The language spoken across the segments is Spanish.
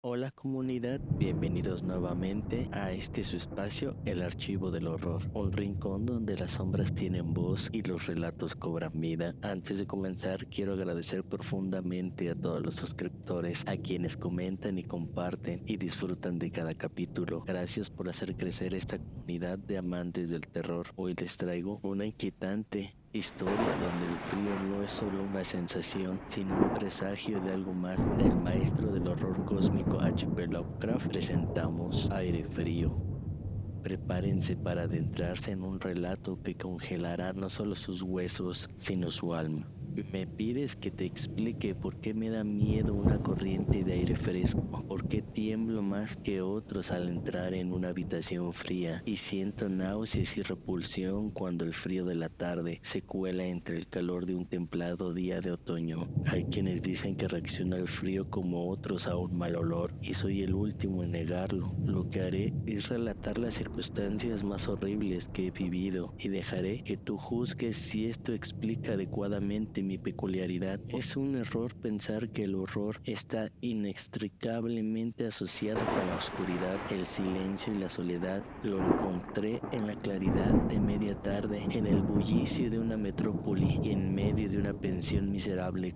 Hola comunidad, bienvenidos nuevamente a este su espacio, el Archivo del Horror, un rincón donde las sombras tienen voz y los relatos cobran vida. Antes de comenzar, quiero agradecer profundamente a todos los suscriptores, a quienes comentan y comparten y disfrutan de cada capítulo. Gracias por hacer crecer esta comunidad de amantes del terror. Hoy les traigo una inquietante historia donde el frío no es solo una sensación, sino un presagio de algo más. Del maestro del horror cósmico H.P. Lovecraft presentamos Aire Frío. Prepárense para adentrarse en un relato que congelará no solo sus huesos, sino su alma. Me pides que te explique por qué me da miedo una corriente de aire fresco, por qué tiemblo más que otros al entrar en una habitación fría y siento náuseas y repulsión cuando el frío de la tarde se cuela entre el calor de un templado día de otoño. Hay quienes dicen que reacciono al frío como otros a un mal olor y soy el último en negarlo. Lo que haré es relatar las circunstancias más horribles que he vivido y dejaré que tú juzgues si esto explica adecuadamente mi peculiaridad. Es un error pensar que el horror está inextricablemente asociado con la oscuridad, el silencio y la soledad. Lo encontré en la claridad de media tarde, en el bullicio de una metrópoli y en medio de una pensión miserable,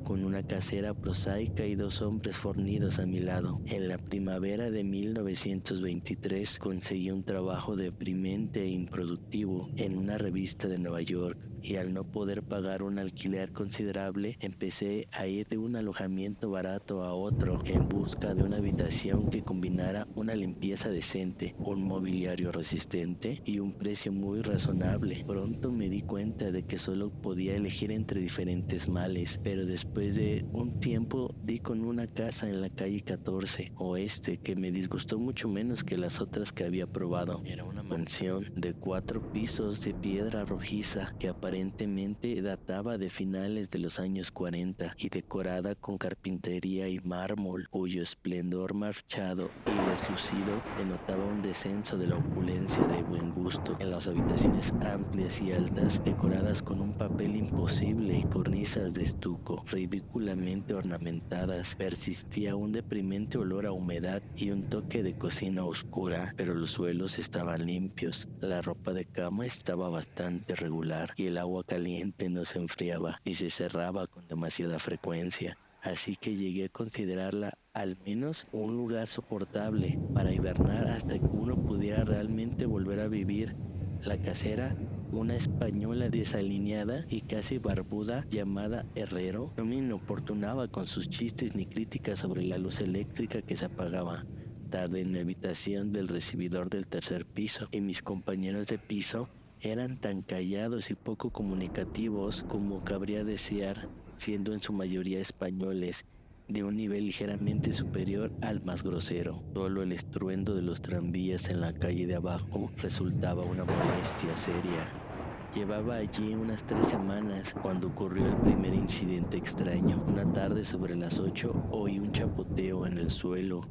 con una casera prosaica y dos hombres fornidos a mi lado. En la primavera de 1923 conseguí un trabajo deprimente e improductivo en una revista de Nueva York, y al no poder pagar un alquiler considerable, empecé a ir de un alojamiento barato a otro en busca de una habitación que combinara una limpieza decente, un mobiliario resistente y un precio muy razonable. Pronto me di cuenta de que solo podía elegir entre diferentes males, pero después de un tiempo di con una casa en la calle 14 Oeste que me disgustó mucho menos que las otras que había probado. Era una mansión de 4 pisos de piedra rojiza que aparentemente databa de finales de los años 40 y decorada con carpintería y mármol, cuyo esplendor marchado y deslucido denotaba un descenso de la opulencia de buen gusto. En las habitaciones amplias y altas, decoradas con un papel imposible y cornisas de estuco ridículamente ornamentadas, persistía un deprimente olor a humedad y un toque de cocina oscura, pero los suelos estaban limpios, la ropa de cama estaba bastante regular y el agua caliente no se enfriaba y se cerraba con demasiada frecuencia. Así que llegué a considerarla al menos un lugar soportable para hibernar hasta que uno pudiera realmente volver a vivir. La casera, una española desalineada y casi barbuda llamada Herrero, no me importunaba con sus chistes ni críticas sobre la luz eléctrica que se apagaba. Tarde en mi habitación del recibidor del tercer piso, y mis compañeros de piso eran tan callados y poco comunicativos como cabría desear, siendo en su mayoría españoles, de un nivel ligeramente superior al más grosero. Solo el estruendo de los tranvías en la calle de abajo resultaba una molestia seria. Llevaba allí unas 3 semanas cuando ocurrió el primer incidente extraño. Una tarde sobre las 8 oí un chapoteo en el suelo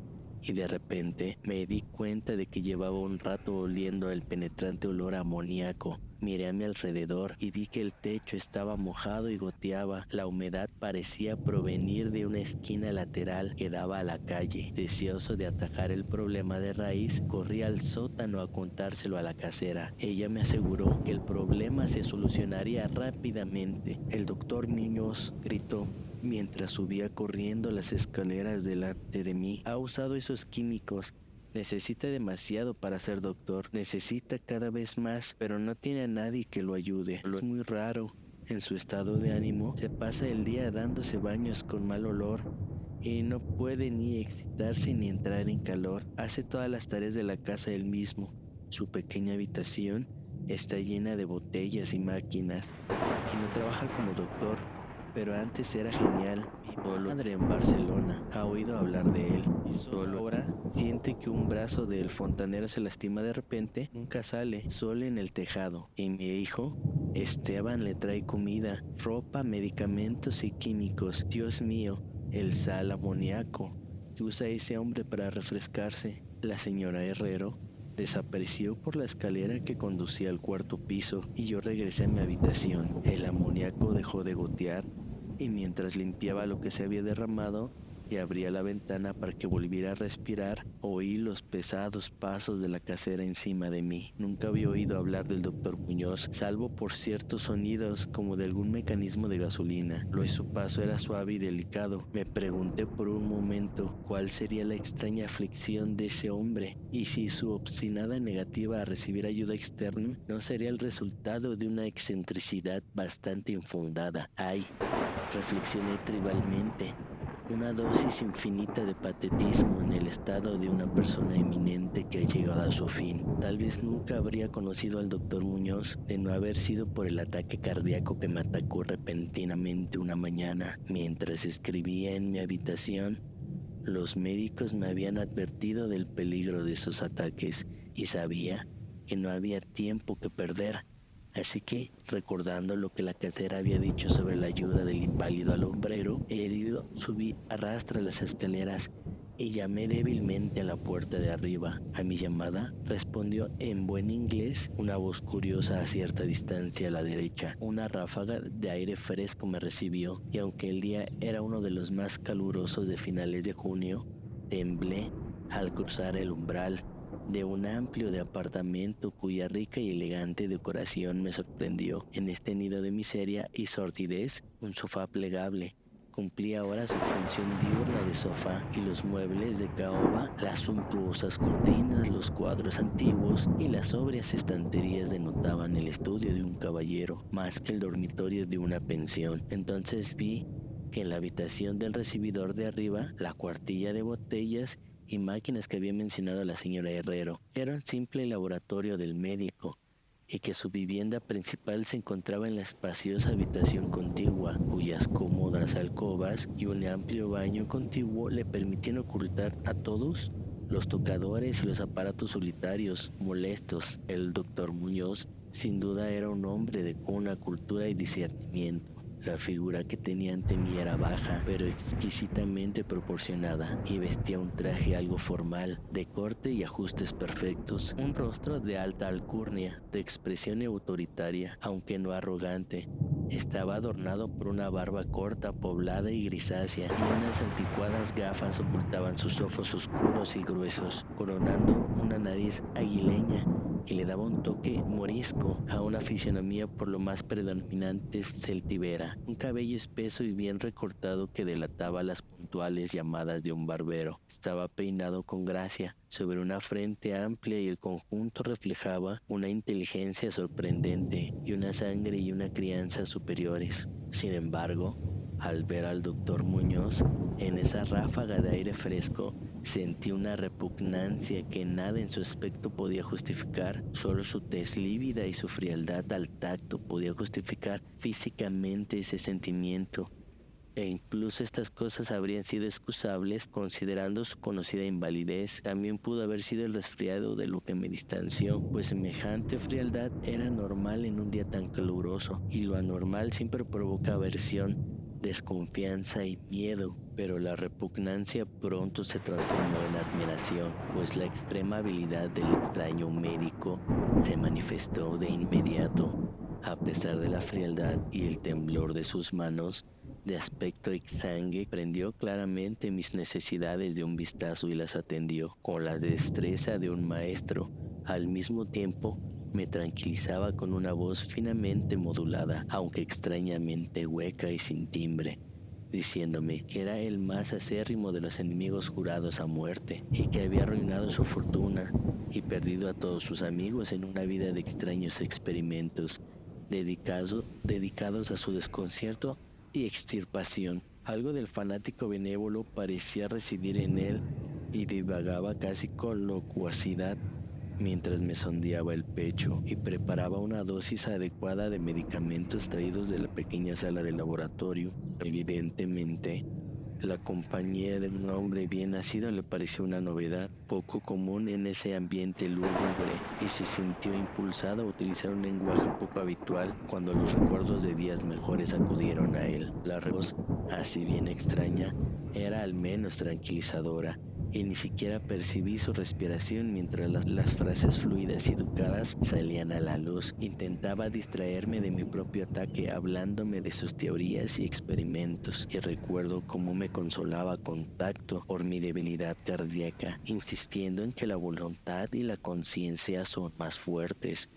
y de repente me di cuenta de que llevaba un rato oliendo el penetrante olor a amoníaco. Miré a mi alrededor y vi que el techo estaba mojado y goteaba. La humedad parecía provenir de una esquina lateral que daba a la calle. Deseoso de atajar el problema de raíz, corrí al sótano a contárselo a la casera. Ella me aseguró que el problema se solucionaría rápidamente. El doctor Muñoz gritó mientras subía corriendo las escaleras delante de mí. Ha usado esos químicos. Necesita demasiado para ser doctor. Necesita cada vez más, pero no tiene a nadie que lo ayude. Lo es muy raro. En su estado de ánimo, se pasa el día dándose baños con mal olor y no puede ni excitarse ni entrar en calor. Hace todas las tareas de la casa él mismo. Su pequeña habitación está llena de botellas y máquinas y no trabaja como doctor, pero antes era genial. Mi madre en Barcelona ha oído hablar de él y solo ahora siente que un brazo del fontanero se lastima de repente. Nunca sale, solo en el tejado. Y mi hijo, Esteban, le trae comida, ropa, medicamentos y químicos. Dios mío, el sal amoníaco que usa ese hombre para refrescarse. La señora Herrero desapareció por la escalera que conducía al cuarto piso y yo regresé a mi habitación. El amoníaco dejó de gotear y mientras limpiaba lo que se había derramado, y abría la ventana para que volviera a respirar, oí los pesados pasos de la casera encima de mí. Nunca había oído hablar del doctor Muñoz, salvo por ciertos sonidos como de algún mecanismo de gasolina. Su paso era suave y delicado. Me pregunté por un momento cuál sería la extraña aflicción de ese hombre, y si su obstinada negativa a recibir ayuda externa no sería el resultado de una excentricidad bastante infundada. Ay, reflexioné tribalmente. Una dosis infinita de patetismo en el estado de una persona eminente que ha llegado a su fin. Tal vez nunca habría conocido al doctor Muñoz de no haber sido por el ataque cardíaco que me atacó repentinamente una mañana mientras escribía en mi habitación. Los médicos me habían advertido del peligro de esos ataques y sabía que no había tiempo que perder. Así que, recordando lo que la casera había dicho sobre la ayuda del inválido al hombrero herido, subí a rastra las escaleras y llamé débilmente a la puerta de arriba. A mi llamada respondió en buen inglés una voz curiosa a cierta distancia a la derecha. Una ráfaga de aire fresco me recibió, y aunque el día era uno de los más calurosos de finales de junio, temblé al cruzar el umbral de un amplio apartamento cuya rica y elegante decoración me sorprendió. En este nido de miseria y sordidez, un sofá plegable cumplía ahora su función diurna de sofá, y los muebles de caoba, las suntuosas cortinas, los cuadros antiguos y las sobrias estanterías denotaban el estudio de un caballero más que el dormitorio de una pensión. Entonces vi que en la habitación del recibidor de arriba, la cuartilla de botellas y máquinas que había mencionado la señora Herrero era un simple laboratorio del médico, y que su vivienda principal se encontraba en la espaciosa habitación contigua, cuyas cómodas alcobas y un amplio baño contiguo le permitían ocultar a todos los tocadores y los aparatos solitarios molestos. El doctor Muñoz sin duda era un hombre de cuna, cultura y discernimiento. La figura que tenía ante mí era baja, pero exquisitamente proporcionada, y vestía un traje algo formal, de corte y ajustes perfectos. Un rostro de alta alcurnia, de expresión autoritaria, aunque no arrogante. Estaba adornado por una barba corta, poblada y grisácea, y unas anticuadas gafas ocultaban sus ojos oscuros y gruesos, coronando una nariz aguileña que le daba un toque morisco a una fisionomía por lo más predominante celtíbera. Un cabello espeso y bien recortado que delataba las puntuales llamadas de un barbero. Estaba peinado con gracia sobre una frente amplia, y el conjunto reflejaba una inteligencia sorprendente y una sangre y una crianza superiores. Sin embargo, al ver al doctor Muñoz en esa ráfaga de aire fresco, sentí una repugnancia que nada en su aspecto podía justificar. Solo su tez lívida y su frialdad al tacto podía justificar físicamente ese sentimiento. E incluso estas cosas habrían sido excusables considerando su conocida invalidez. También pudo haber sido el resfriado de lo que me distanció, pues semejante frialdad era normal en un día tan caluroso, y lo anormal siempre provoca aversión, desconfianza y miedo. Pero la repugnancia pronto se transformó en admiración, pues la extrema habilidad del extraño médico se manifestó de inmediato. A pesar de la frialdad y el temblor de sus manos, de aspecto exsangue, prendió claramente mis necesidades de un vistazo y las atendió con la destreza de un maestro. Al mismo tiempo, me tranquilizaba con una voz finamente modulada, aunque extrañamente hueca y sin timbre, diciéndome que era el más acérrimo de los enemigos jurados a muerte, y que había arruinado su fortuna y perdido a todos sus amigos en una vida de extraños experimentos, dedicados a su desconcierto y extirpación. Algo del fanático benévolo parecía residir en él, y divagaba casi con locuacidad mientras me sondeaba el pecho y preparaba una dosis adecuada de medicamentos traídos de la pequeña sala del laboratorio. Evidentemente, la compañía de un hombre bien nacido le pareció una novedad poco común en ese ambiente lúgubre, y se sintió impulsado a utilizar un lenguaje poco habitual cuando los recuerdos de días mejores acudieron a él. La voz, así bien extraña, era al menos tranquilizadora, y ni siquiera percibí su respiración mientras las frases fluidas y educadas salían a la luz. Intentaba distraerme de mi propio ataque hablándome de sus teorías y experimentos, y recuerdo cómo me consolaba con tacto por mi debilidad cardíaca, insistiendo en que la voluntad y la conciencia son más fuertes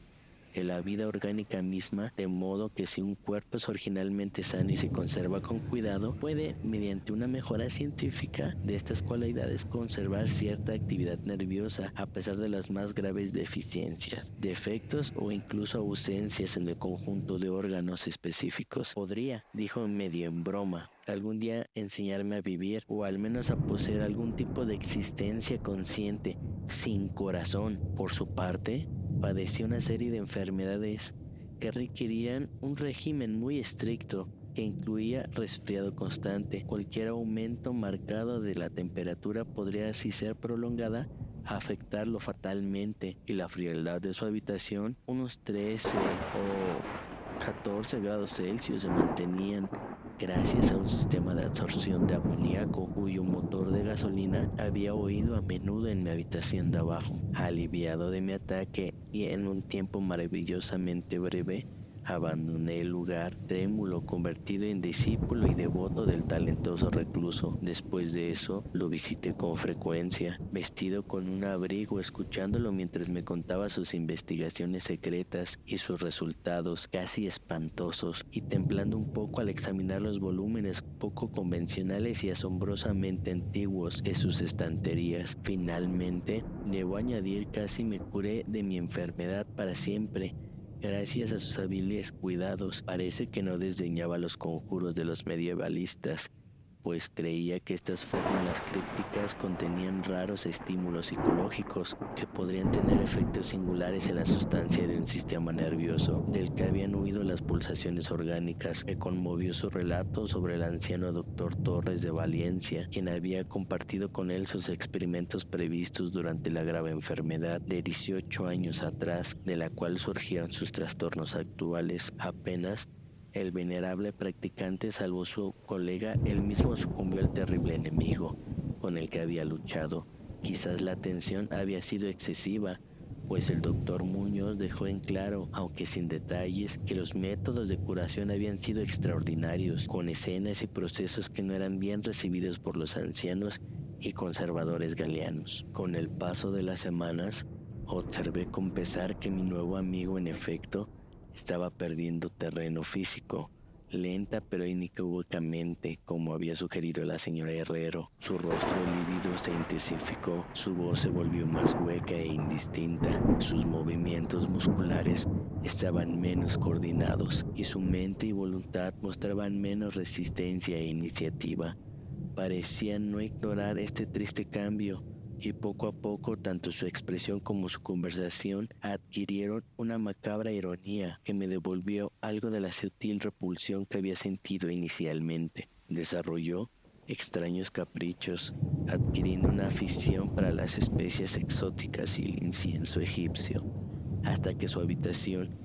que la vida orgánica misma, de modo que si un cuerpo es originalmente sano y se conserva con cuidado, puede, mediante una mejora científica de estas cualidades, conservar cierta actividad nerviosa a pesar de las más graves deficiencias, defectos o incluso ausencias en el conjunto de órganos específicos. Podría, dijo medio en broma, algún día enseñarme a vivir o al menos a poseer algún tipo de existencia consciente, sin corazón. Por su parte, padeció una serie de enfermedades que requerían un régimen muy estricto que incluía resfriado constante. Cualquier aumento marcado de la temperatura podría, si ser prolongada, afectarlo fatalmente, y la frialdad de su habitación, unos 13 o 14 grados Celsius, se mantenían gracias a un sistema de absorción de amoníaco cuyo motor de gasolina había oído a menudo en mi habitación de abajo. Aliviado de mi ataque y en un tiempo maravillosamente breve, abandoné el lugar, trémulo, convertido en discípulo y devoto del talentoso recluso. Después de eso, lo visité con frecuencia, vestido con un abrigo, escuchándolo mientras me contaba sus investigaciones secretas y sus resultados casi espantosos, y temblando un poco al examinar los volúmenes poco convencionales y asombrosamente antiguos de sus estanterías. Finalmente, debo añadir, casi me curé de mi enfermedad para siempre, gracias a sus hábiles cuidados. Parece que no desdeñaba los conjuros de los medievalistas, pues creía que estas fórmulas crípticas contenían raros estímulos psicológicos que podrían tener efectos singulares en la sustancia de un sistema nervioso, del que habían huido las pulsaciones orgánicas. Me conmovió su relato sobre el anciano doctor Torres de Valencia, quien había compartido con él sus experimentos previstos durante la grave enfermedad de 18 años atrás, de la cual surgieron sus trastornos actuales. Apenas el venerable practicante, salvo su colega, él mismo sucumbió al terrible enemigo con el que había luchado. Quizás la tensión había sido excesiva, pues el doctor Muñoz dejó en claro, aunque sin detalles, que los métodos de curación habían sido extraordinarios, con escenas y procesos que no eran bien recibidos por los ancianos y conservadores galeanos. Con el paso de las semanas, observé con pesar que mi nuevo amigo, en efecto, estaba perdiendo terreno físico, lenta pero inequívocamente, como había sugerido la señora Herrero. Su rostro lívido se intensificó, su voz se volvió más hueca e indistinta, sus movimientos musculares estaban menos coordinados y su mente y voluntad mostraban menos resistencia e iniciativa. Parecían no ignorar este triste cambio, y poco a poco tanto su expresión como su conversación adquirieron una macabra ironía que me devolvió algo de la sutil repulsión que había sentido inicialmente. Desarrolló extraños caprichos, adquiriendo una afición para las especias exóticas y el incienso egipcio, hasta que su habitación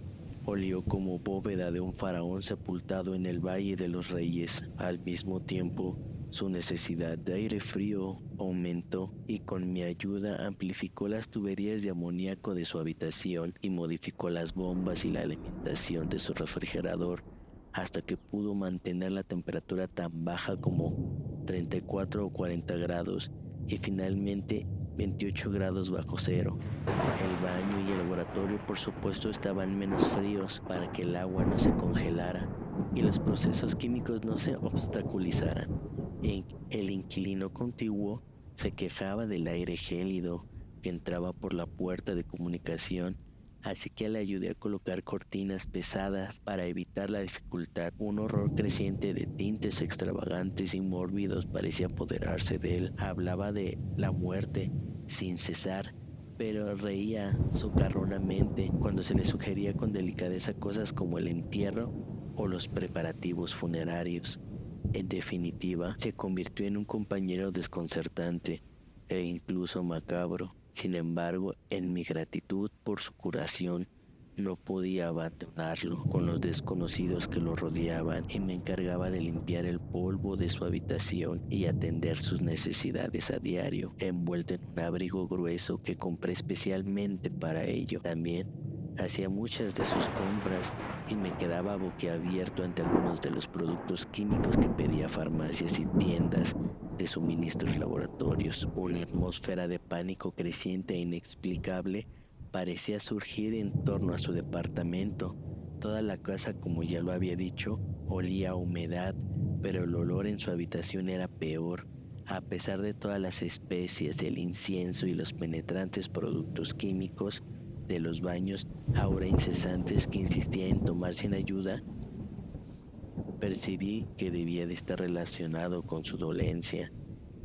olió como bóveda de un faraón sepultado en el Valle de los Reyes. Al mismo tiempo, su necesidad de aire frío aumentó, y con mi ayuda amplificó las tuberías de amoníaco de su habitación y modificó las bombas y la alimentación de su refrigerador hasta que pudo mantener la temperatura tan baja como 34 o 40 grados y finalmente 28 grados bajo cero. El baño y el laboratorio, por supuesto, estaban menos fríos para que el agua no se congelara y los procesos químicos no se obstaculizaran. El inquilino contiguo se quejaba del aire gélido que entraba por la puerta de comunicación, así que le ayudé a colocar cortinas pesadas para evitar la dificultad. Un horror creciente de tintes extravagantes y mórbidos parecía apoderarse de él. Hablaba de la muerte sin cesar, pero reía socarronamente cuando se le sugería con delicadeza cosas como el entierro o los preparativos funerarios. En definitiva, se convirtió en un compañero desconcertante e incluso macabro. Sin embargo, en mi gratitud por su curación, No podía abandonarlo con los desconocidos que lo rodeaban y me encargaba de limpiar el polvo de su habitación y atender sus necesidades a diario, envuelto en un abrigo grueso que compré especialmente para ello. También hacía muchas de sus compras y me quedaba boquiabierto ante algunos de los productos químicos que pedía a farmacias y tiendas de suministros laboratorios. Una atmósfera de pánico creciente e inexplicable parecía surgir en torno a su departamento. Toda la casa, como ya lo había dicho, olía a humedad, pero el olor en su habitación era peor. A pesar de todas las especies, el incienso y los penetrantes productos químicos de los baños ahora incesantes que insistía en tomar sin ayuda, percibí que debía de estar relacionado con su dolencia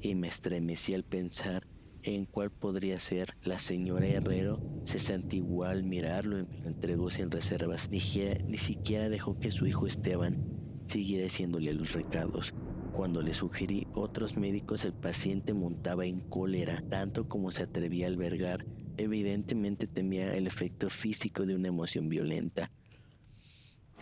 y me estremecí al pensar en cuál podría ser. La señora Herrero se santiguó al mirarlo y me lo entregó sin reservas. Ni siquiera dejó que su hijo Esteban siguiera haciéndole los recados. Cuando le sugerí otros médicos, el paciente montaba en cólera, tanto como se atrevía a albergar. Evidentemente temía el efecto físico de una emoción violenta,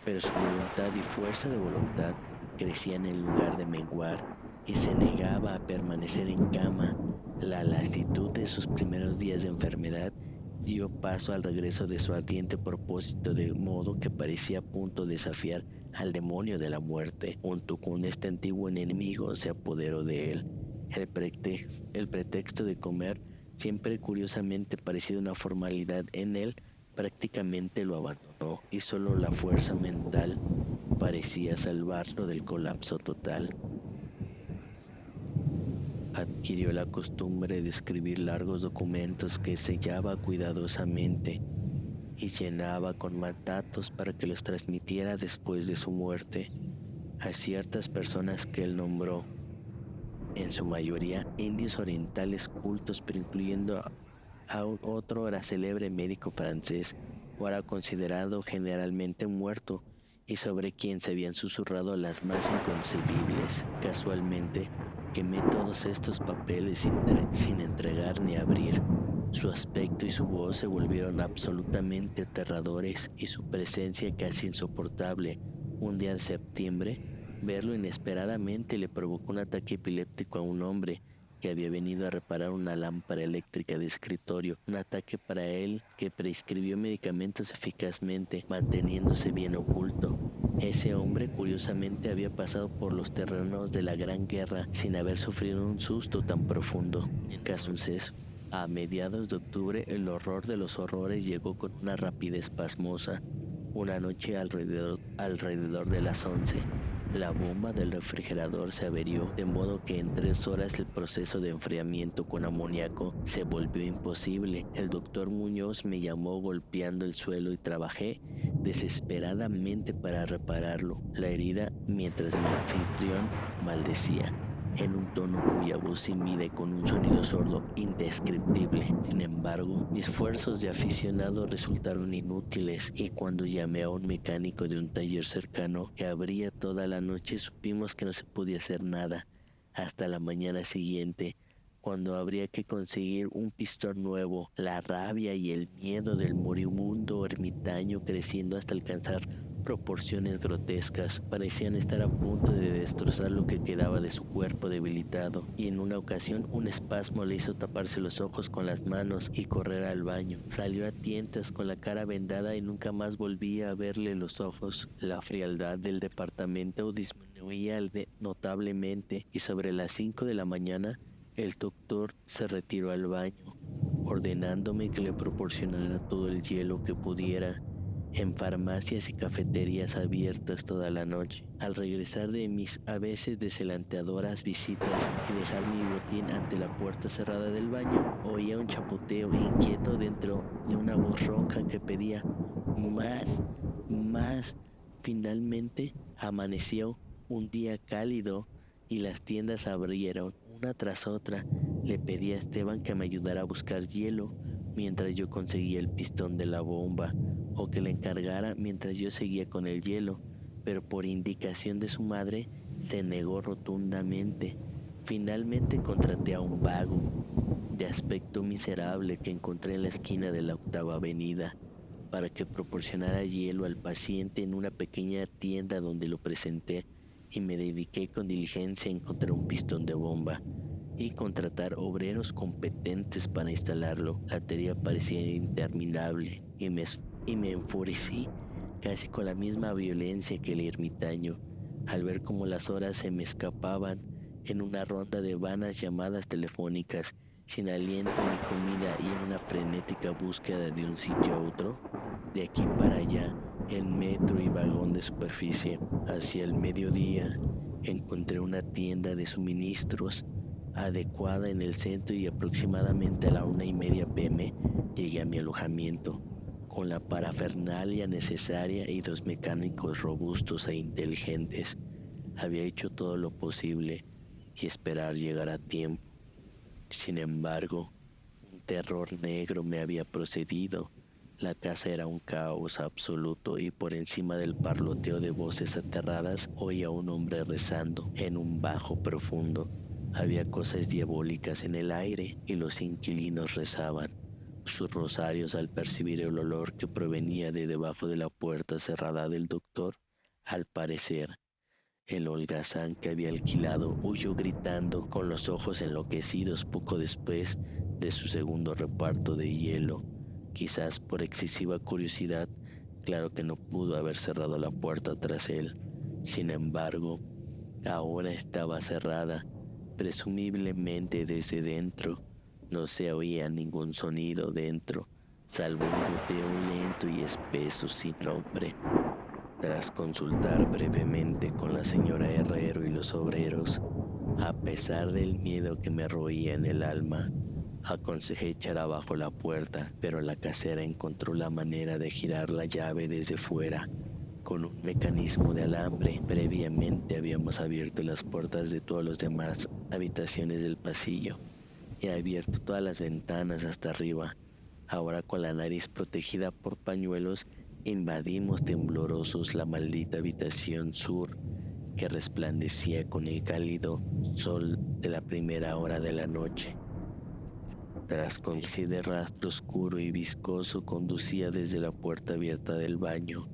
pero su voluntad y fuerza de voluntad crecían en lugar de menguar y se negaba a permanecer en cama. La lasitud de sus primeros días de enfermedad dio paso al regreso de su ardiente propósito, de modo que parecía a punto de desafiar al demonio de la muerte. Junto con este antiguo enemigo se apoderó de él. El pretexto de comer, siempre curiosamente parecido una formalidad en él, prácticamente lo abandonó y solo la fuerza mental parecía salvarlo del colapso total. Adquirió la costumbre de escribir largos documentos que sellaba cuidadosamente y llenaba con mandatos para que los transmitiera después de su muerte a ciertas personas que él nombró, en su mayoría indios orientales cultos, pero incluyendo a un otro era célebre médico francés, ahora considerado generalmente muerto, y sobre quien se habían susurrado las más inconcebibles. Casualmente, quemé todos estos papeles sin entregar ni abrir. Su aspecto y su voz se volvieron absolutamente aterradores y su presencia casi insoportable. Un día de septiembre, verlo inesperadamente le provocó un ataque epiléptico a un hombre que había venido a reparar una lámpara eléctrica de escritorio, un ataque para él que prescribió medicamentos eficazmente, manteniéndose bien oculto. Ese hombre curiosamente había pasado por los terrenos de la Gran Guerra sin haber sufrido un susto tan profundo. Entonces, a mediados de octubre, el horror de los horrores llegó con una rapidez pasmosa. Una noche alrededor de las 11, la bomba del refrigerador se averió, de modo que en 3 horas el proceso de enfriamiento con amoníaco se volvió imposible. El doctor Muñoz me llamó golpeando el suelo y trabajé desesperadamente para repararlo. La herida, mientras mi anfitrión maldecía en un tono cuya voz se mide con un sonido sordo indescriptible. Sin embargo, mis esfuerzos de aficionado resultaron inútiles y cuando llamé a un mecánico de un taller cercano que abría toda la noche, supimos que no se podía hacer nada hasta la mañana siguiente, cuando habría que conseguir un pistón nuevo. La rabia y el miedo del moribundo ermitaño, creciendo hasta alcanzar proporciones grotescas, parecían estar a punto de destrozar lo que quedaba de su cuerpo debilitado, y en una ocasión un espasmo le hizo taparse los ojos con las manos y correr al baño. Salió a tientas con la cara vendada y nunca más volvía a verle los ojos. La frialdad del departamento disminuía notablemente y sobre las 5 de la mañana el doctor se retiró al baño, ordenándome que le proporcionara todo el hielo que pudiera, en farmacias y cafeterías abiertas toda la noche. Al regresar de mis a veces desalentoras visitas y dejar mi botín ante la puerta cerrada del baño, oía un chapoteo inquieto dentro de una voz ronca que pedía más, más. Finalmente amaneció un día cálido y las tiendas abrieron una tras otra. Le pedí a Esteban que me ayudara a buscar hielo mientras yo conseguía el pistón de la bomba, o que le encargara mientras yo seguía con el hielo, pero por indicación de su madre se negó rotundamente. Finalmente contraté a un vago de aspecto miserable que encontré en la esquina de la 8ª Avenida. para que proporcionara hielo al paciente en una pequeña tienda donde lo presenté y me dediqué con diligencia a encontrar un pistón de bomba y contratar obreros competentes para instalarlo. La tarea parecía interminable y me enfurecí casi con la misma violencia que el ermitaño al ver cómo las horas se me escapaban en una ronda de vanas llamadas telefónicas, sin aliento ni comida y en una frenética búsqueda de un sitio a otro, de aquí para allá, en metro y vagón de superficie. Hacia el mediodía, encontré una tienda de suministros adecuada en el centro y aproximadamente a la 1:30 p.m. llegué a mi alojamiento, con la parafernalia necesaria y 2 mecánicos robustos e inteligentes. Había hecho todo lo posible y esperar llegar a tiempo. Sin embargo, un terror negro me había procedido. La casa era un caos absoluto y por encima del parloteo de voces aterradas oía a un hombre rezando en un bajo profundo. Había cosas diabólicas en el aire y los inquilinos rezaban sus rosarios al percibir el olor que provenía de debajo de la puerta cerrada del doctor. Al parecer, el holgazán que había alquilado huyó gritando con los ojos enloquecidos poco después de su segundo reparto de hielo. Quizás por excesiva curiosidad, claro que no pudo haber cerrado la puerta tras él. Sin embargo, ahora estaba cerrada, presumiblemente desde dentro. No se oía ningún sonido dentro, salvo un goteo lento y espeso sin nombre. Tras consultar brevemente con la señora Herrero y los obreros, a pesar del miedo que me roía en el alma, aconsejé echar abajo la puerta, pero la casera encontró la manera de girar la llave desde fuera. Con un mecanismo de alambre, previamente habíamos abierto las puertas de todas las demás habitaciones del pasillo y abierto todas las ventanas hasta arriba. Ahora, con la nariz protegida por pañuelos, invadimos temblorosos la maldita habitación sur que resplandecía con el cálido sol de la primera hora de la noche. Tras conseguir de rastro oscuro y viscoso conducía desde la puerta abierta del baño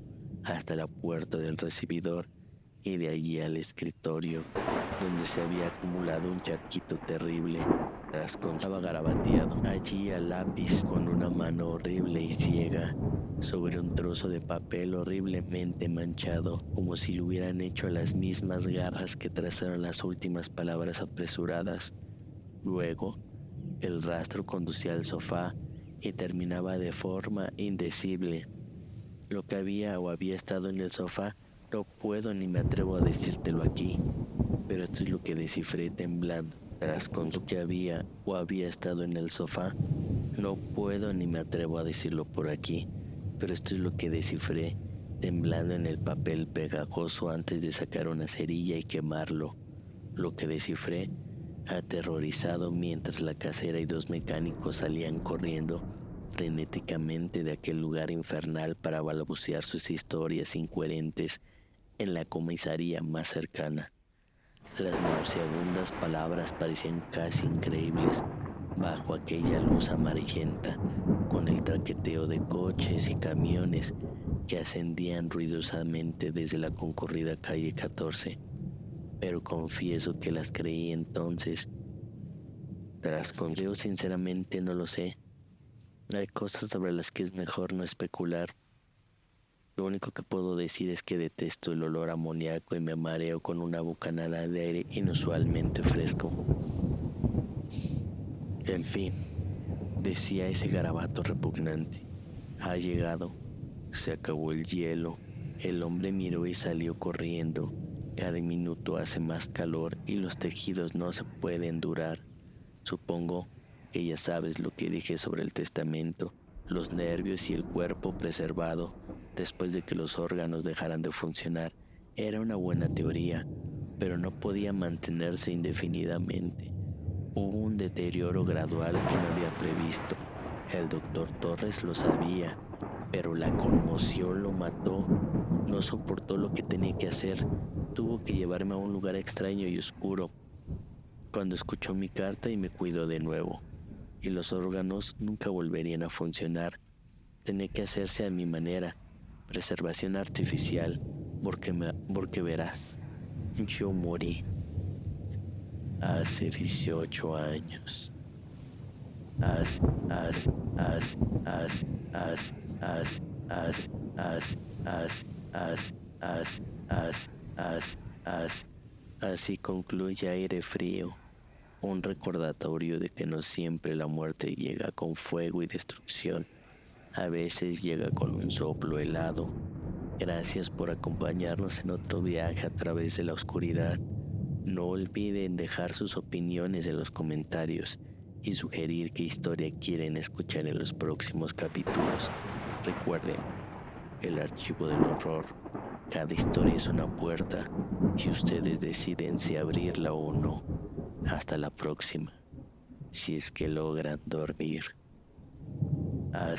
hasta la puerta del recibidor y de allí al escritorio, donde se había acumulado un charquito terrible. Estaba garabateado allí al lápiz con una mano horrible y ciega sobre un trozo de papel horriblemente manchado, como si lo hubieran hecho las mismas garras que trazaron las últimas palabras apresuradas. Luego, el rastro conducía al sofá y terminaba de forma indecible. Lo que había o había estado en el sofá no puedo ni me atrevo a decírtelo aquí, pero esto es lo que descifré temblando. Tras con lo que había o había estado en el sofá, no puedo ni me atrevo a decirlo por aquí, pero esto es lo que descifré temblando en el papel pegajoso antes de sacar una cerilla y quemarlo. Lo que descifré aterrorizado mientras la casera y 2 mecánicos salían corriendo frenéticamente de aquel lugar infernal para balbucear sus historias incoherentes en la comisaría más cercana. Las nauseabundas palabras parecían casi increíbles bajo aquella luz amarillenta, con el traqueteo de coches y camiones que ascendían ruidosamente desde la concurrida calle 14. Pero confieso que las creí entonces. Creo sinceramente no lo sé. Hay cosas sobre las que es mejor no especular. Lo único que puedo decir es que detesto el olor amoníaco y me mareo con una bocanada de aire inusualmente fresco. En fin, decía ese garabato repugnante. Ha llegado. Se acabó el hielo. El hombre miró y salió corriendo. Cada minuto hace más calor y los tejidos no se pueden durar. Supongo que ya sabes lo que dije sobre el testamento, los nervios y el cuerpo preservado después de que los órganos dejaran de funcionar. Era una buena teoría, pero no podía mantenerse indefinidamente. Hubo un deterioro gradual que no había previsto. El doctor Torres lo sabía, pero la conmoción lo mató. No soportó lo que tenía que hacer. Tuvo que llevarme a un lugar extraño y oscuro. Cuando escuchó mi carta y me cuidó de nuevo, y los órganos nunca volverían a funcionar. Tenía que hacerse a mi manera, preservación artificial, porque verás, yo morí hace 18 años. As, as, as, as, as, as, as, as, as, as, as, as, as, as. Así concluye Aire Frío, un recordatorio de que no siempre la muerte llega con fuego y destrucción. A veces llega con un soplo helado. Gracias por acompañarnos en otro viaje a través de la oscuridad. No olviden dejar sus opiniones en los comentarios y sugerir qué historia quieren escuchar en los próximos capítulos. Recuerden, el archivo del horror. Cada historia es una puerta y ustedes deciden si abrirla o no. Hasta la próxima, si es que logran dormir. Hasta